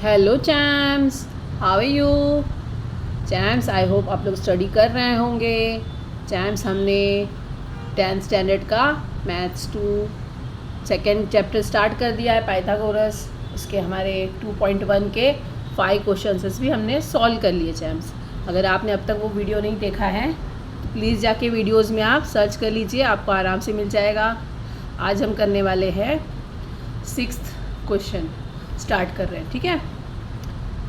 Hello champs, how are you champs? I hope आप लोग study कर रहे होंगे। चैम्स, हमने 10th स्टैंडर्ड का मैथ्स 2 सेकेंड चैप्टर स्टार्ट कर दिया है, पाइथागोरस। उसके हमारे 2.1 के 5 क्वेश्चंस भी हमने सॉल्व कर लिए चैम्स। अगर आपने अब तक वो वीडियो नहीं देखा है तो प्लीज़ जाके वीडियोज़ में आप सर्च कर लीजिए, आपको आराम से मिल जाएगा। आज हम करने वाले हैं 6th क्वेश्चन स्टार्ट कर रहे हैं, ठीक है?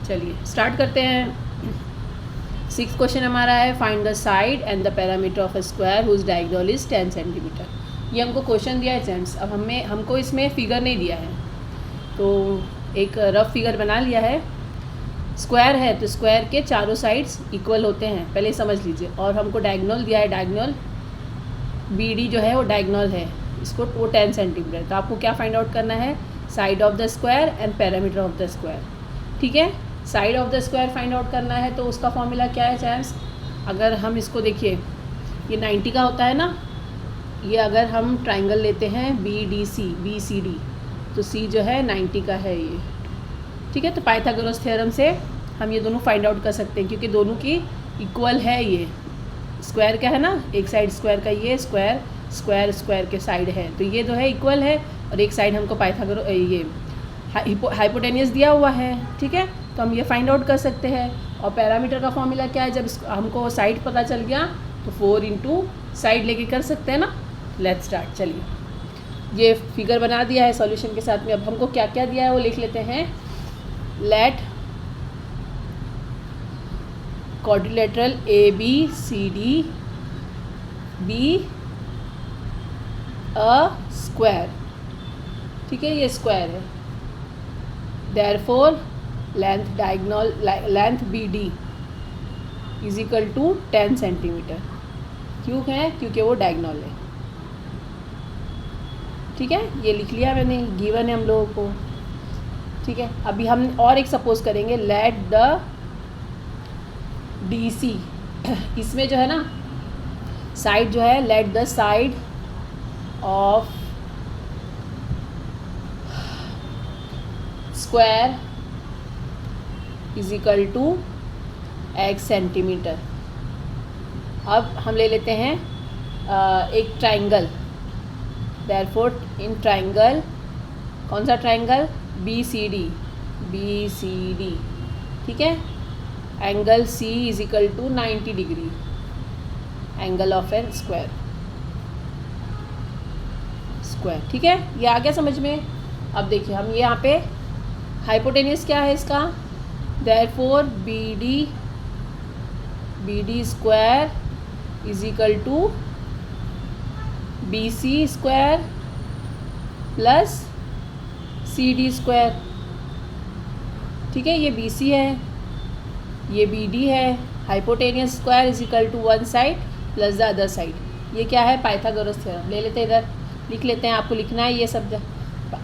चलिए स्टार्ट करते हैं। 6th क्वेश्चन हमारा है, find the side and the parameter of a square whose diagonal is 10 centimetre. ये हमको क्वेश्चन दिया है जेंट्स। अब हमको इसमें फिगर नहीं दिया है, तो एक रफ फिगर बना लिया है। स्क्वायर है तो स्क्वायर के चारों साइड्स इक्वल होते हैं, पहले समझ लीजिए। और हमको डायगोनल दिया है, डायगोनल बी डी जो है वो डायगोनल है, इसको वो 10 सेंटीमीटर। तो आपको क्या फाइंड आउट करना है? Side of the square and parameter of the square, ठीक है? Side of the square find out करना है तो उसका फॉर्मूला क्या है चैम्स? अगर हम इसको देखिए, ये 90 का होता है ना। ये अगर हम ट्राइंगल लेते हैं बी सी डी, तो सी जो है 90 का है ये, ठीक है? तो पाइथागोरस थ्योरम से हम ये दोनों फाइंड आउट कर सकते हैं, क्योंकि दोनों की इक्वल है। ये स्क्वायर का है ना, एक साइड स्क्वायर का, ये स्क्वायर के साइड है, तो ये जो है इक्वल है। और एक साइड हमको पाइथागोरस ये हाइपोटेनियस दिया हुआ है, ठीक है? तो हम ये फाइंड आउट कर सकते हैं। और पैरामीटर का फॉर्मूला क्या है? जब हमको साइड पता चल गया तो 4 इंटू साइड लेके कर सकते हैं ना। Let's start. चलिए ये फिगर बना दिया है सॉल्यूशन के साथ में। अब हमको क्या क्या दिया है वो लिख लेते हैं। Let quadrilateral A B C D be a square, ठीक है? ये स्क्वायर है। Therefore length B D is equal to 10 centimetre. क्यों है? क्योंकि वो डायगोनल है, ठीक है? ये लिख लिया मैंने, गिवन है हम लोगों को, ठीक है? अभी हम और एक सपोज करेंगे। लेट द डी सी, इसमें जो है ना साइड जो है, let the side of square is equal to x centimetre. अब हम ले लेते हैं एक ट्राइंगल। देयरफॉर इन ट्राइंगल, कौन सा ट्राइंगल? बी सी डी, ठीक है? Angle C is equal to 90 degree, angle of an square, ठीक है? ये आ गया समझ में? अब देखिए हम ये यहाँ पे हाइपोटेनियस क्या है इसका? Therefore B D square is equal to B C square plus C D square, ठीक है? ये बी सी है, ये बी डी है। Hypotenuse square is equal to one side plus the other side. ये क्या है? Pythagoras theorem. ले लेते हैं, इधर लिख लेते हैं। आपको लिखना है ये शब्द,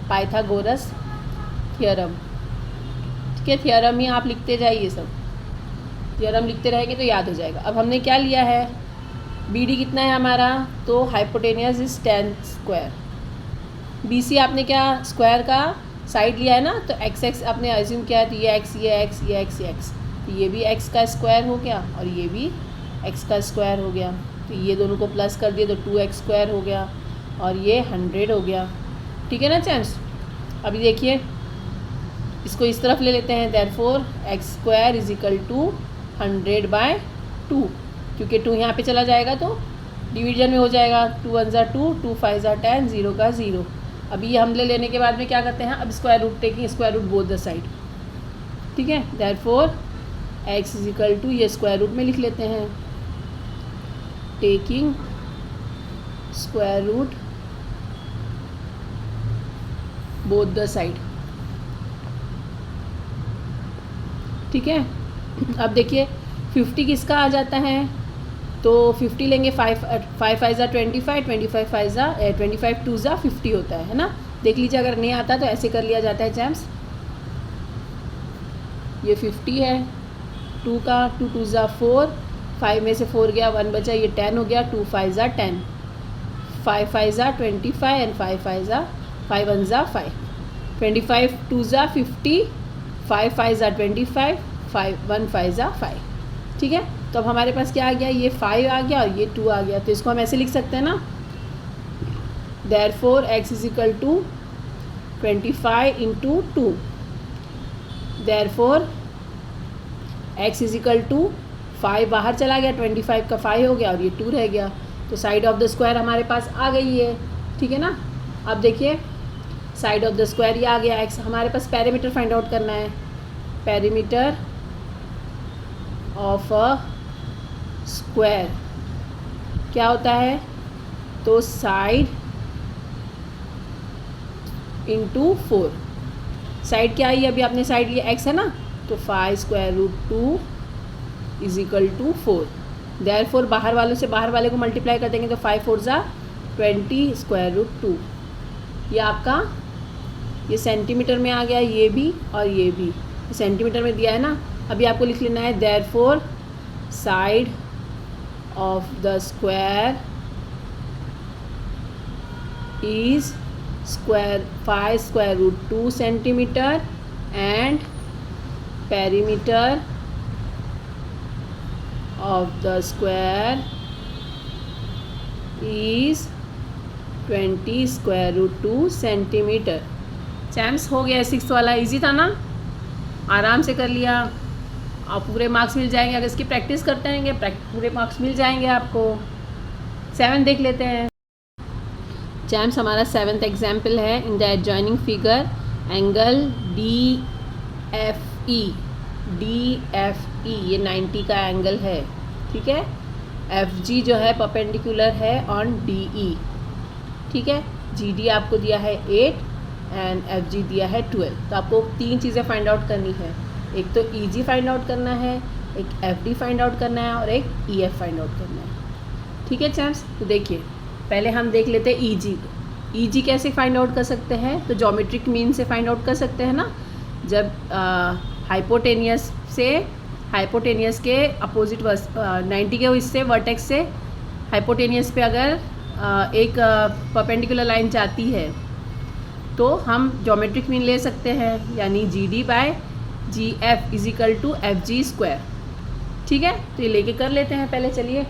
पाइथागोरस थ्योरम, ठीक है? थ्योरम ही आप लिखते जाइए, सब थ्योरम लिखते रहेंगे तो याद हो जाएगा। अब हमने क्या लिया है? बी डी कितना है हमारा? तो hypotenuse is 10 square. B C आपने क्या स्क्वायर का साइड लिया है ना, तो एक्स आपने अज्यूम किया है, तो ये एक्स, ये एक्स, ये एक्स, ये एक्स, तो ये भी एक्स का स्क्वायर हो गया और ये भी एक्स का स्क्वायर हो गया। तो ये दोनों को प्लस कर दिए तो 2x स्क्वायर हो गया और ये 100 हो गया, ठीक है ना चैम्स? अभी देखिए इसको इस तरफ ले लेते हैं। Therefore x square is equal to 100/2, क्योंकि 2 यहाँ पे चला जाएगा तो डिवीजन में हो जाएगा। 2 1 ज़ा 2, 2 5 ज़ा 10, 0 का 0। अभी ये हम ले लेने के बाद में क्या करते हैं? अब square root taking square root both the side, ठीक है? Therefore x is equal to, ये स्क्वायर रूट में लिख लेते हैं, taking square root both the side, ठीक है? अब देखिए 50 किसका आ जाता है? तो 50 लेंगे, 5 5 5 ज़ा 25, 25 5 ज़ा 25 2 ज़ा 50 होता है ना? देख लीजिए, अगर नहीं आता तो ऐसे कर लिया जाता है चैम्स। ये 50 है, 2 का 2 2 ज़ा 4, 5 में से 4 गया, 1 बचा, ये 10 हो गया। 2 5 ज़ा 10, 5 5 ज़ा 25 एंड 5 5 ज़ा 5 1 ज़ा 5, 25 2 ज़ा 50, 5 5 ज़ा 25, 5 1 5 ज़ा 5। ठीक है, तो अब हमारे पास क्या आ गया, ये 5 आ गया और ये 2 आ गया। तो इसको हम ऐसे लिख सकते हैं ना, therefore x is equal to 25 into 2। Therefore x is equal to 5 बाहर चला गया, 25 का 5 हो गया और ये 2 रह गया। तो साइड ऑफ द स्क्वायर हमारे पास आ गई है। ठीक है ना, अब देखिए साइड ऑफ द स्क्वायर ये आ गया x। हमारे पास पैरामीटर फाइंड आउट करना है, पैरामीटर ऑफ अ स्क्वायर क्या होता है, तो साइड इंटू 4। साइड क्या आई, अभी आपने साइड लिया x है ना, तो 5 square root 2 is equal to 4। Therefore बाहर वालों से बाहर वाले को मल्टीप्लाई कर देंगे तो 5 4 ज़ा 20 स्क्वायर रूट 2। ये आपका ये सेंटीमीटर में आ गया, ये भी और ये भी सेंटीमीटर में दिया है ना। अभी आपको लिख लेना है therefore side of the square is square 5 square root 2 centimetre and perimeter of the square is 20 square root 2 centimetre. Champs हो गया, 6 वाला इजी था ना, आराम से कर लिया। आप पूरे मार्क्स मिल जाएंगे अगर इसकी प्रैक्टिस करते रहेंगे, पूरे मार्क्स मिल जाएंगे आपको। 7 देख लेते हैं। चैम्स हमारा 7th एग्जाम्पल है। In the adjoining figure angle DFE ये 90 का एंगल है। ठीक है, FG जो है परपेंडिकुलर है ऑन DE। ठीक है, GD आपको दिया है 8 एंड FG दिया है 12। तो आपको 3 चीज़ें फाइंड आउट करनी है, एक तो EG फाइंड आउट करना है, एक FD फाइंड आउट करना है और एक EF फाइंड आउट करना है। ठीक है चैम्स, तो देखिए पहले हम देख लेते हैं EG। EG कैसे फाइंड आउट कर सकते हैं, तो ज्योमेट्रिक मीन से फाइंड आउट कर सकते हैं ना। जब हाइपोटेनियस के अपोजिट 90 के इससे वर्टेक्स से हाइपोटेनियस पे अगर एक परपेंडिकुलर लाइन जाती है तो हम ज्योमेट्रिक मीन ले सकते हैं, यानी GD/GF is equal to FG square. ठीक है, तो ये लेके कर लेते हैं पहले। चलिए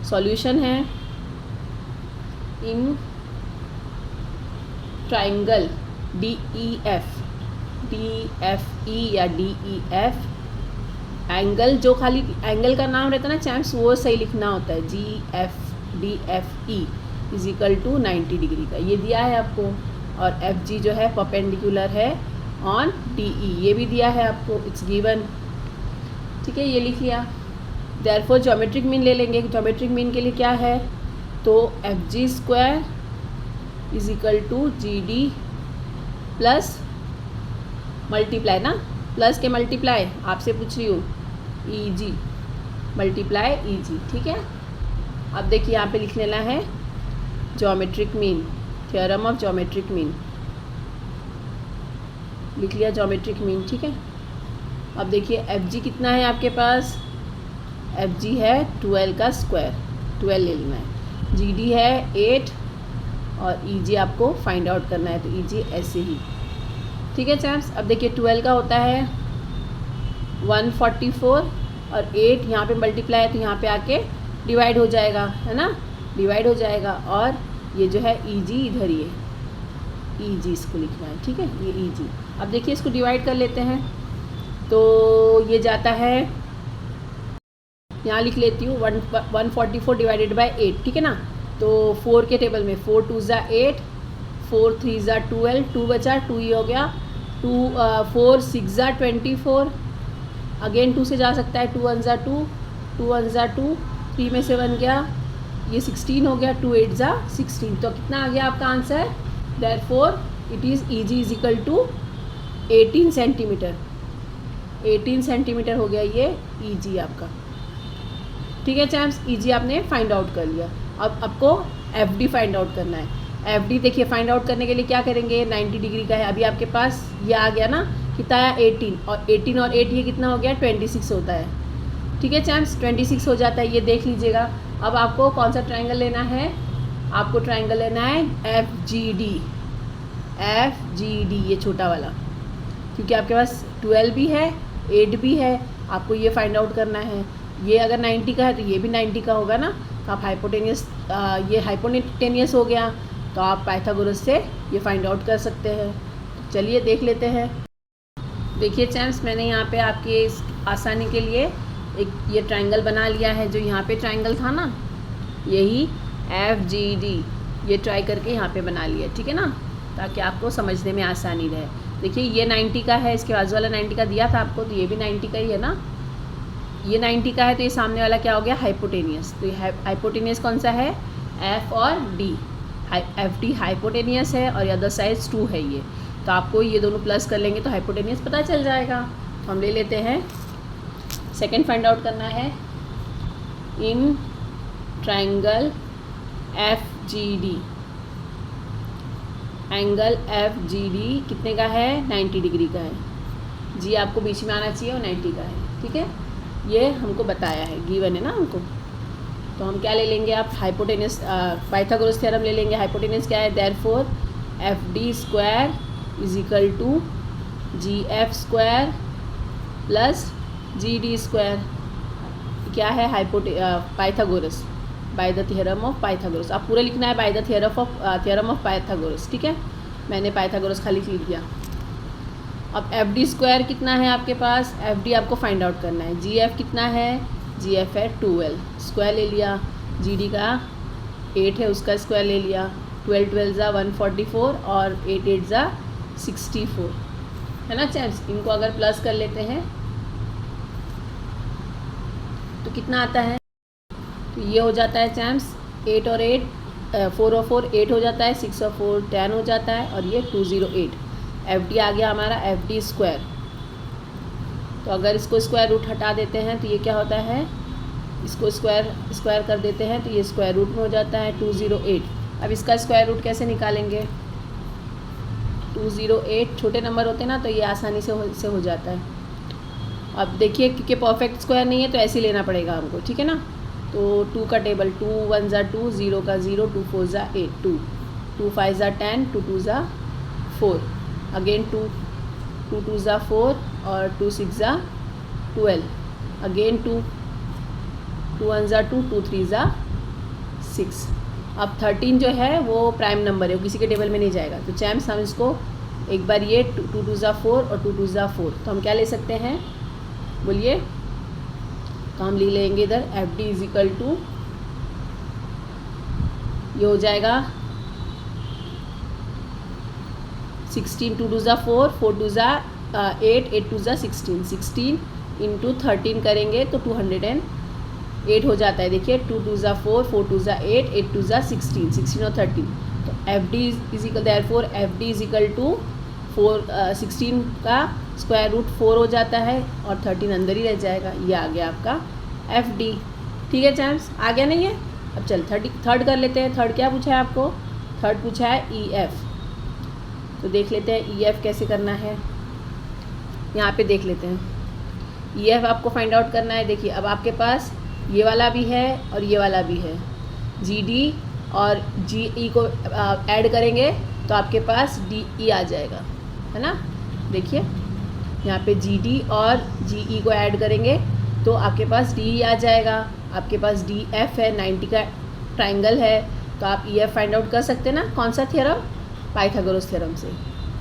सॉल्यूशन है, इन ट्राइंगल DFE या DEF एंगल, जो खाली एंगल का नाम रहता है ना चैम्प्स, वो सही लिखना होता है। DFE is equal to 90 degree का ये दिया है आपको, और FG जो है परपेंडिकुलर है ऑन DE, ये भी दिया है आपको, इट्स गिवन। ठीक है, ये लिख लिया। देयरफॉर ज्योमेट्रिक मीन ले लेंगे। ज्योमेट्रिक मीन के लिए क्या है, तो FG square is equal to GD plus multiply ना, प्लस के मल्टीप्लाई आपसे पूछ रही हूँ, EG मल्टीप्लाई EG। ठीक है, अब देखिए यहाँ पे लिख लेना है geometric mean, theorem of geometric mean लिख लिया, ज्योमेट्रिक मीन। ठीक है, अब देखिए FG कितना है आपके पास, FG है 12 का स्क्वायर, 12 ले लेना है। GD है 8 और EG आपको फाइंड आउट करना है, तो EG ऐसे ही। ठीक है चैम्प्स, अब देखिए 12 का होता है 144 और 8 यहाँ पे मल्टीप्लाई है तो यहाँ पे आके डिवाइड हो जाएगा, है ना, डिवाइड हो जाएगा। और ये जो है EG इधर ही है, EG इसको लिखना है। ठीक है, ये EG। अब देखिए इसको डिवाइड कर लेते हैं, तो ये जाता है, यहाँ लिख लेती हूँ 144 डिवाइडेड बाई 8। ठीक है ना, तो 4 के टेबल में 4 2 ज़ा 8, 4 3 ज़ा 12, 2 बचा, 2 ही हो गया, 4 6 ज़ा 24, अगेन 2 से जा सकता है, 2 1 ज़ा 2, 2 1 ज़ा 2, 3 में से 1 गया, ये 16 हो गया, 2 8 ज़ा 16। तो कितना आ गया आपका answer, therefore it is EG is equal to 18 centimetre. 18 centimetre हो गया ये EG आपका। ठीक है चैम्प्स, EG आपने फाइंड आउट कर लिया। अब आपको FD फाइंड आउट करना है। FD देखिए फाइंड आउट करने के लिए क्या करेंगे, 90 डिग्री का है, अभी आपके पास ये आ गया ना, कितना है 18, और 18 और 8 ये कितना हो गया 26 होता है। ठीक है चैम्प्स, 26 हो जाता है, ये देख लीजिएगा। अब आपको कौन सा ट्रायंगल लेना है, आपको ट्रायंगल लेना है FGD, ये छोटा वाला। क्योंकि आपके पास 12 भी है 8 भी है, आपको ये फाइंड आउट करना है। ये अगर 90 का है तो ये भी 90 का होगा ना, तो आप ये हाइपोटेनियस हो गया, तो आप पाइथागोरस से ये फाइंड आउट कर सकते हैं। चलिए देख लेते हैं। देखिए चैम्प्स, मैंने यहाँ पे आपके इस आसानी के लिए एक ये ट्रायंगल बना लिया है। जो यहाँ पे ट्रायंगल था ना, यही FGD, ये ट्राई करके यहाँ पे बना लिया, ठीक है ना, ताकि आपको समझने में आसानी रहे। देखिए ये 90 का है, इसके बाजू वाला 90 का दिया था आपको, तो ये भी 90 का ही है ना। ये 90 का है तो ये सामने वाला क्या हो गया, हाइपोटेनियस। तो ये हाइपोटेनियस कौन सा है, F और D। FD हाइपोटेनियस है और अदर साइड 2 है ये, तो आपको ये दोनों प्लस कर लेंगे तो हाइपोटेनियस पता चल जाएगा। तो हम ले लेते हैं, सेकंड फाइंड आउट करना है। In triangle FGD, angle FGD कितने का है, 90 डिग्री का है। जी आपको बीच में आना चाहिए और 90 का है, ठीक है। ये हमको बताया है, गिवन है ना हमको। तो हम क्या ले लेंगे, आप हाइपोटेनियस पाइथागोरस थ्योरम ले लेंगे। हाइपोटेनियस क्या है, therefore FD square is equal to GF square plus GD square. क्या है, Pythagoras, by the theorem of Pythagoras. आप पूरा लिखना है by the theorem of Pythagoras, ठीक है। मैंने पाइथागोरस खाली लिख दिया। अब FD स्क्वायर कितना है आपके पास, FD आपको फाइंड आउट करना है। GF कितना है, GF है 12, स्क्वायर ले लिया। GD का 8 है, उसका स्क्वायर ले लिया। 12 12 ज़ा 144 और 8 8 ज़ा 64, है ना चैम्प्स। इनको अगर प्लस कर लेते हैं तो कितना आता है, तो ये हो जाता है चैम्प्स 8 और 8 4 और 4 8 हो जाता है, 6 और 4 10 हो जाता है, और ये 208। FD आ गया हमारा FD स्क्वायर। तो अगर इसको स्क्वायर रूट हटा देते हैं तो ये क्या होता है, इसको स्क्वायर कर देते हैं तो ये स्क्वायर रूट में हो जाता है 208। अब इसका स्क्वायर रूट कैसे निकालेंगे, 208 छोटे नंबर होते हैं ना, तो ये आसानी से हो जाता है। अब देखिए क्योंकि परफेक्ट स्क्वायर नहीं है तो ऐसे लेना पड़ेगा हमको, ठीक है ना। तो 2 का टेबल, 2 1 ज़ा 2, 0 का 0, 2 4 ज़ा 8, 2 5 ज़ा 10, 2 2 ज़ा 4, अगेन 2 2 ज़ा 4 और 2 6 ज़ा 12, अगेन 2 1 ज़ा 2, 2 3 ज़ा 6। अब 13 जो है वो प्राइम नंबर है, वो किसी के टेबल में नहीं जाएगा। तो चैम्प्स हम इसको एक बार ये 2 2 ज़ा 4 और 2 2 ज़ा 4, तो हम क्या ले सकते हैं, बोलिए। तो हम ले लेंगे इधर FD इज इक्वल टू, ये हो जाएगा 16, 2 2 ज़ा 4, 4 2 ज़ा 8, 8 2 ज़ा 16, 16 इंटू 13 करेंगे तो 208 हो जाता है। देखिए 2 2 ज़ा 4, 4 2 ज़ा 8, 8 2 ज़ा 16, 16 और 13। तो FD is equal, therefore FD is equal to 16 का स्क्वायर रूट 4 हो जाता है और 13 अंदर ही रह जाएगा। ये आ गया आपका FD, ठीक है चैम्प्स, आ गया नहीं है। अब चल थर्ड कर लेते हैं। थर्ड क्या पूछा है आपको, थर्ड पूछा है EF। तो देख लेते हैं EF कैसे करना है, यहाँ पे देख लेते हैं। EF आपको फाइंड आउट करना है। देखिए अब आपके पास ये वाला भी है और ये वाला भी है, GD और GE को ऐड करेंगे तो आपके पास DE आ जाएगा, है ना। देखिए यहाँ पे GD और GE को ऐड करेंगे तो आपके पास DE आ जाएगा। आपके पास DF है, 90 का ट्रायंगल है, तो आप EF फाइंड आउट कर सकते हैं ना। कौन सा थ्योरम, पाइथागोरस थ्योरम से।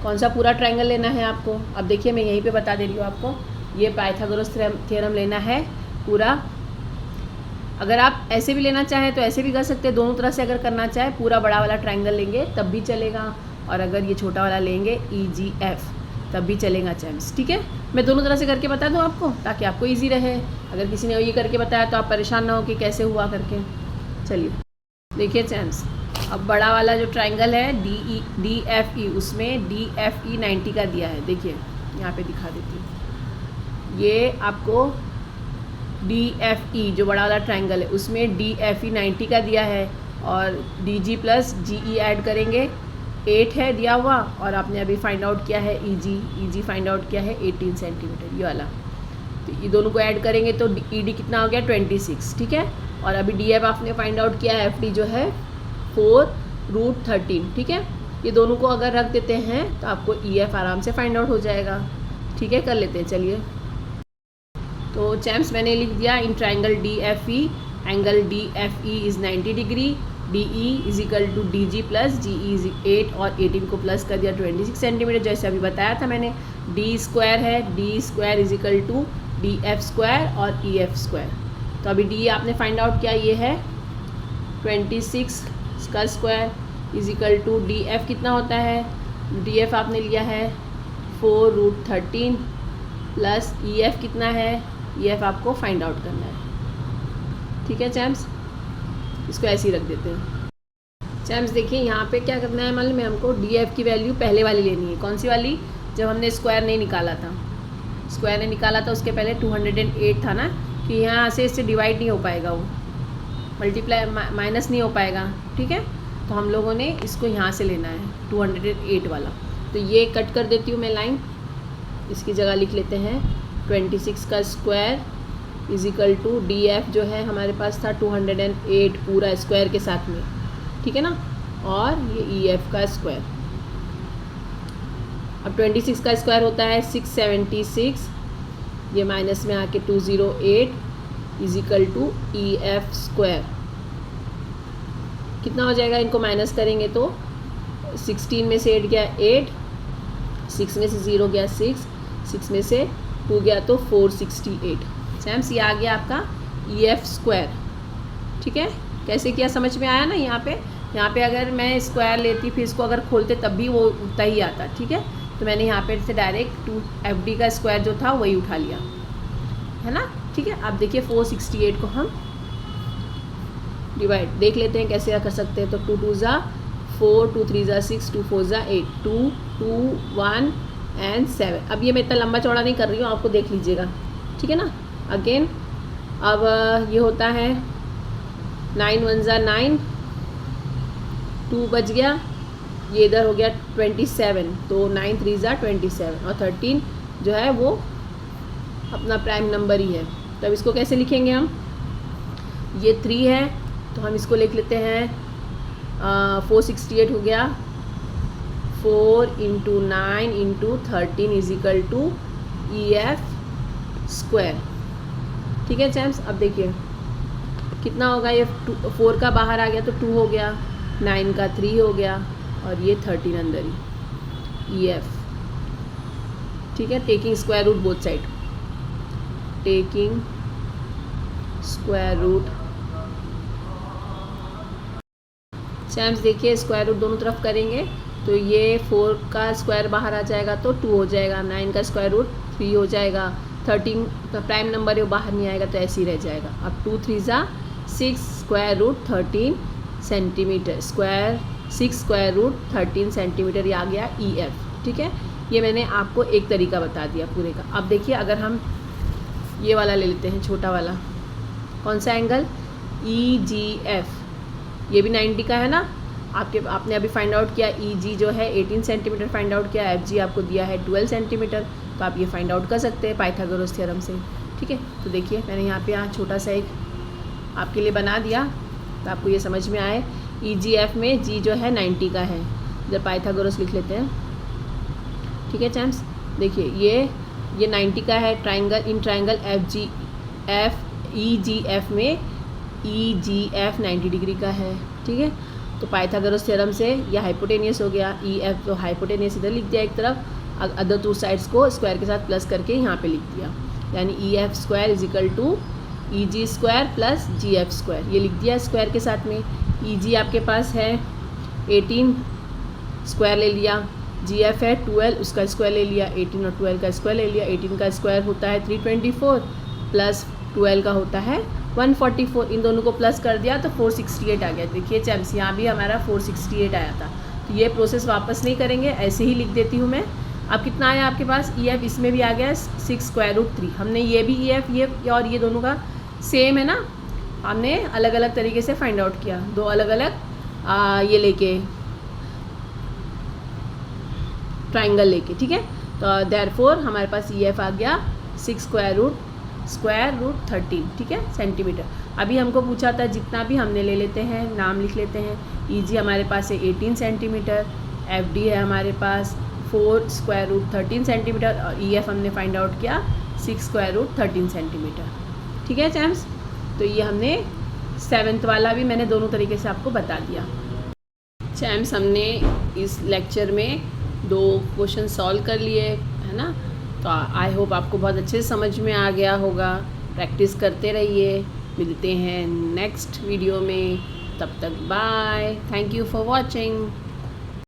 कौन सा पूरा ट्रायंगल लेना है आपको, अब देखिए मैं यहीं पे बता दे रही हूँ आपको। ये पाइथागोरस थ्योरम लेना है पूरा। अगर आप ऐसे भी लेना चाहें तो ऐसे भी कर सकते हैं, दोनों तरह से अगर करना चाहे पूरा बड़ा वाला ट्रायंगल लेंगे तब भी चलेगा, और अगर ये छोटा वाला लेंगे EGF तब भी चलेगा चैम्प्स, ठीक है। मैं दोनों तरह से करके बता दूँ आपको ताकि आपको ईजी रहे। अगर किसी ने ये करके बताया तो आप परेशान ना हो कि कैसे हुआ करके। चलिए देखिए चैम्प्स, अब बड़ा वाला जो ट्रायंगल है DFE, उसमें DFE 90 का दिया है। देखिए यहाँ पे दिखा देती हूँ, ये आपको DFE जो बड़ा वाला ट्रायंगल है उसमें DFE 90 का दिया है, और DG प्लस GE ऐड करेंगे 8 है दिया हुआ, और आपने अभी फाइंड आउट किया है EG फाइंड आउट किया है 18 सेंटीमीटर, ये वाला। तो ये दोनों को ऐड करेंगे तो ED कितना हो गया 26, ठीक है। और अभी DF आपने फाइंड आउट किया है, FD जो है 4√13, ठीक है। ये दोनों को अगर रख देते हैं तो आपको EF आराम से फाइंड आउट हो जाएगा। ठीक है, कर लेते हैं, चलिए। तो चैम्प्स मैंने लिख दिया in triangle DFE, angle DFE is 90 degree, DE is equal to DG plus GE is 8 और 18 को प्लस कर दिया 26 सेंटीमीटर, जैसे अभी बताया था मैंने। D स्क्वायर है, D square is equal to DF square और EF स्क्वायर। तो अभी D आपने फाइंड आउट किया, ये है 26 का square is equal to DF कितना होता है, DF आपने लिया है 4√13 प्लस EF कितना है, EF आपको फाइंड आउट करना है। ठीक है चैम्प्स, इसको ऐसे ही रख देते हैं। चैम्प्स देखिए यहाँ पे क्या करना है, मालूम है हमको, DF की वैल्यू पहले वाली लेनी है। कौन सी वाली, जब हमने स्क्वायर नहीं निकाला था, स्क्वायर नहीं निकाला था उसके पहले 208 था ना, कि यहाँ से इससे डिवाइड नहीं हो पाएगा, वो मल्टीप्लाई माइनस नहीं हो पाएगा। ठीक है, तो हम लोगों ने इसको यहाँ से लेना है 208 वाला। तो ये कट कर देती हूँ मैं लाइन, इसकी जगह लिख लेते हैं 26 का square is equal to DF जो है हमारे पास था 208 पूरा स्क्वायर के साथ में, ठीक है ना, और ये EF का स्क्वायर। अब 26 का स्क्वायर होता है 676, ये माइनस में आके 208 is equal to EF square. कितना हो जाएगा, इनको माइनस करेंगे तो 16 में से 8 गया 8, 6 में से 0 गया 6, 6 में से 2 गया तो 468। चैम्प्स ये आ गया आपका EF स्क्वायर। ठीक है, कैसे किया समझ में आया ना। यहाँ पे अगर मैं स्क्वायर लेती फिर इसको अगर खोलते तब भी वो उतना ही आता। ठीक है, तो मैंने यहाँ पे से डायरेक्ट 2FD का स्क्वायर जो था वही उठा लिया, है ना। ठीक है, अब देखिए 468 को हम डिवाइड देख लेते हैं कैसे कर सकते हैं। तो 2 2 ज़ा 4, 2 3 ज़ा 6, 2 4 ज़ा 8, 2 2 1 एंड 7। अब ये मैं इतना लंबा चौड़ा नहीं कर रही हूँ, आपको देख लीजिएगा, ठीक है ना। अगेन अब ये होता है 9 1 ज़ा 9, 2 बच गया, ये इधर हो गया 27, तो 9 3 ज़ा 27 और 13 जो है वो अपना प्राइम नंबर ही है। तो अब इसको कैसे लिखेंगे हम, ये 3 है तो हम इसको लिख लेते हैं 468 हो गया, 4 × 9 × 13 is equal to EF square. ठीक है चैम्प्स, अब देखिए कितना होगा, ये 4 का बाहर आ गया तो 2 हो गया, 9 का 3 हो गया और ये 13 अंदर ही EF। ठीक है, taking square root both side, taking square root. Champs देखिए स्क्वायर रूट दोनों तरफ करेंगे तो ये 4 का स्क्वायर बाहर आ जाएगा तो 2 हो जाएगा, 9 का स्क्वायर रूट 3 हो जाएगा, 13 का प्राइम नंबर है वो बाहर नहीं आएगा तो ऐसे ही रह जाएगा। अब 2 3 ज़ा 6 square root 13 centimetre, square 6 square root 13 centimetre, ये आ गया EF। ठीक है, ये मैंने आपको एक तरीका बता दिया पूरे का। अब देखिए अगर हम ये वाला ले लेते हैं, छोटा वाला, कौन सा एंगल, EGF, ये भी 90 का है ना। आपने अभी फाइंड आउट किया, EG जो है 18 सेंटीमीटर फाइंड आउट किया, FG आपको दिया है 12 सेंटीमीटर, तो आप ये फाइंड आउट कर सकते हैं पाइथागोरस थ्योरम से। ठीक है, तो देखिए मैंने यहाँ छोटा सा एक आपके लिए बना दिया तो आपको ये समझ में आए। EGF में G जो है 90 का है, जब पाइथागोरस लिख लेते हैं। ठीक है चैम्प्स, देखिए ये 90 का है, ट्राइंगल इन ट्राइंगल EGF में EGF 90 डिग्री का है। ठीक है, तो पाइथागोरस थ्योरम से यह हाइपोटेनियस हो गया, EF तो हाइपोटेनियस इधर लिख दिया एक तरफ, अदर 2 साइड्स को स्क्वायर के साथ प्लस करके यहाँ पे लिख दिया, यानी EF square is equal to EG square plus GF square, ये लिख दिया स्क्वायर के साथ में। EG आपके पास है 18, स्क्वायर ले लिया, GF है 12, उसका स्क्वायर ले लिया, 18 और 12 का स्क्वायर ले लिया। 18 का स्क्वायर होता है 324 प्लस 12 का होता है 144, इन दोनों को प्लस कर दिया तो 468 आ गया। देखिए चैम्प्स यहाँ भी हमारा 468 आया था। तो ये प्रोसेस वापस नहीं करेंगे, ऐसे ही लिख देती हूँ मैं। अब कितना आया आपके पास, EF इसमें भी आ गया 6 स्क्वायर रूट 3। हमने ये भी EF ये और ये दोनों का सेम है ना, हमने अलग अलग तरीके से फाइंड आउट किया, 2 अलग अलग ये लेके ट्राइंगल लेके। ठीक है, तो देयरफॉर हमारे पास EF आ गया 6 स्क्वायर रूट 13, ठीक है, सेंटीमीटर। अभी हमको पूछा था, जितना भी हमने ले लेते हैं, नाम लिख लेते हैं। EG हमारे पास है 18 सेंटीमीटर, FD है हमारे पास 4 स्क्वायर रूट 13 सेंटीमीटर और EF हमने फाइंड आउट किया 6 स्क्वायर रूट 13 सेंटीमीटर। ठीक है चैम्स, तो ये हमने 7th वाला भी मैंने दोनों तरीके से आपको बता दिया। चैम्स, हमने इस लेक्चर में 2 क्वेश्चन सॉल्व कर लिए, है ना। तो आई होप आपको बहुत अच्छे से समझ में आ गया होगा। प्रैक्टिस करते रहिए। मिलते हैं नेक्स्ट वीडियो में, तब तक bye. Thank you for watching.